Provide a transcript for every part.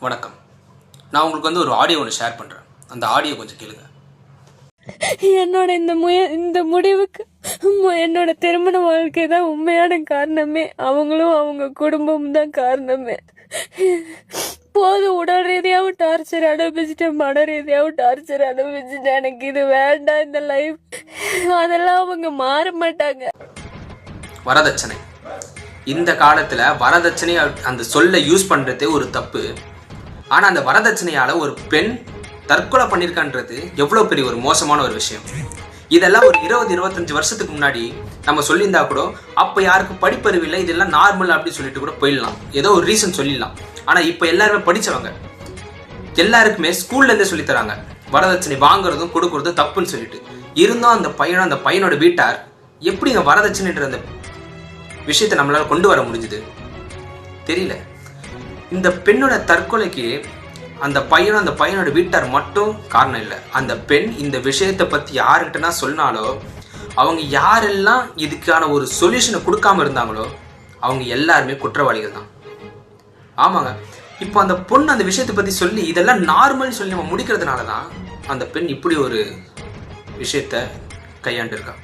வணக்கம். நான் உங்களுக்கு ஒரு ஆடியோ ஒன்று ஷேர் பண்ணுறேன். அந்த ஆடியோ கொஞ்சம் கேளுங்க. என்னோட இந்த முடிவுக்கு என்னோட திருமண வாழ்க்கை தான் உண்மையான காரணமே. அவங்களும் அவங்க குடும்பமும் தான் காரணமே. போதும், உடல் ரீதியாகவும் டார்ச்சர் அனுபவிச்சுட்டேன், மன ரீதியாகவும் டார்ச்சர் அனுபவிச்சுட்டேன். எனக்கு இது வேண்டாம், இந்த லைஃப். அதெல்லாம் அவங்க மாற மாட்டாங்க. வரதட்சணை இந்த காலத்தில் வரதட்சணை அந்த சொல்லை யூஸ் பண்ணுறதே ஒரு தப்பு. ஆனால் அந்த வரதட்சணையால் ஒரு பெண் தற்கொலை பண்ணியிருக்கான்றது எவ்வளோ பெரிய ஒரு மோசமான ஒரு விஷயம். இதெல்லாம் ஒரு 20-25 வருஷத்துக்கு முன்னாடி நம்ம சொல்லியிருந்தா கூட அப்போ யாருக்கும் படிப்பறிவு இல்லை, இதெல்லாம் நார்மல் அப்படின்னு சொல்லிட்டு கூட போயிடலாம், ஏதோ ஒரு ரீசன் சொல்லிடலாம். ஆனால் இப்போ எல்லாருமே படித்தவங்க, எல்லாருக்குமே ஸ்கூல்லேருந்தே சொல்லித்தராங்க வரதட்சணை வாங்குறதும் கொடுக்குறதும் தப்புன்னு சொல்லிட்டு. இருந்தும் அந்த பையனோட வீட்டார் எப்படிங்க வரதட்சணைன்ற அந்த விஷயத்தை நம்மளால கொண்டு வர முடிஞ்சுது தெரியல. இந்த பெண்ணோட தற்கொலைக்கு அந்த பையனோட வீட்டார் மட்டும் காரணம் இல்லை. அந்த பெண் இந்த விஷயத்தை பற்றி யாருக்கிட்டனா சொன்னாலோ, அவங்க யாரெல்லாம் இதுக்கான ஒரு சொல்யூஷனை கொடுக்காம இருந்தாங்களோ அவங்க எல்லாருமே குற்றவாளிகள் தான். ஆமாங்க, இப்போ அந்த பொண்ணு அந்த விஷயத்தை பற்றி சொல்லி இதெல்லாம் நார்மல் சொல்லி நம்ம முடிக்கிறதுனால தான் அந்த பெண் இப்படி ஒரு விஷயத்தை கையாண்டிருக்கா.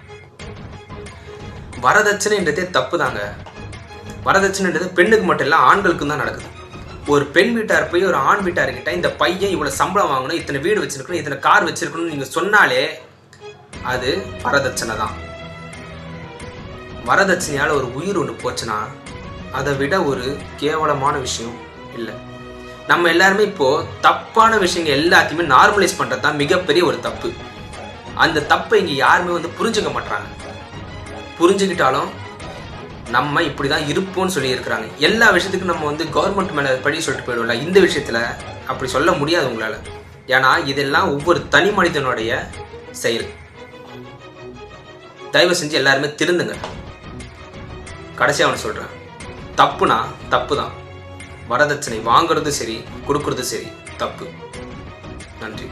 வரதட்சணைன்றதே தப்பு தாங்க. வரதட்சணைன்றது பெண்ணுக்கு மட்டும் இல்லை, ஆண்களுக்கும் தான் நடக்குது. ஒரு பெண் வீட்டார் போய் ஒரு ஆண் வீட்டார்கிட்ட இந்த பையன் இவ்வளோ சம்பளம் வாங்கணும், இத்தனை வீடு வச்சிருக்கணும், இத்தனை கார் வச்சிருக்கணும்னு நீங்கள் சொன்னாலே அது வரதட்சணை தான். வரதட்சணையால் ஒரு உயிர் ஒன்று போச்சுன்னா அதை விட ஒரு கேவலமான விஷயம் இல்லை. நம்ம எல்லாருமே இப்போது தப்பான விஷயங்கள் எல்லாத்தையுமே நார்மலைஸ் பண்ணுறது தான் மிகப்பெரிய ஒரு தப்பு. அந்த தப்பை இங்கே யாருமே புரிஞ்சுக்க மாட்டாங்க. புரிஞ்சுக்கிட்டாலும் நம்ம இப்படி தான் இருப்போம்னு சொல்லி இருக்கிறாங்க. எல்லா விஷயத்துக்கும் நம்ம கவர்மெண்ட் மேலே படி சொல்லிட்டு போயிடுவோம்ல. இந்த விஷயத்தில் அப்படி சொல்ல முடியாது உங்களால். ஏன்னா இதெல்லாம் ஒவ்வொரு தனி மனிதனுடைய செயல். தயவு செஞ்சு எல்லாருமே திருந்துங்க. கடைசியாக அவனை சொல்கிறேன், தப்புனா தப்பு தான். வரதட்சணை வாங்குறதும் சரி, கொடுக்குறதும் சரி தப்பு. நன்றி.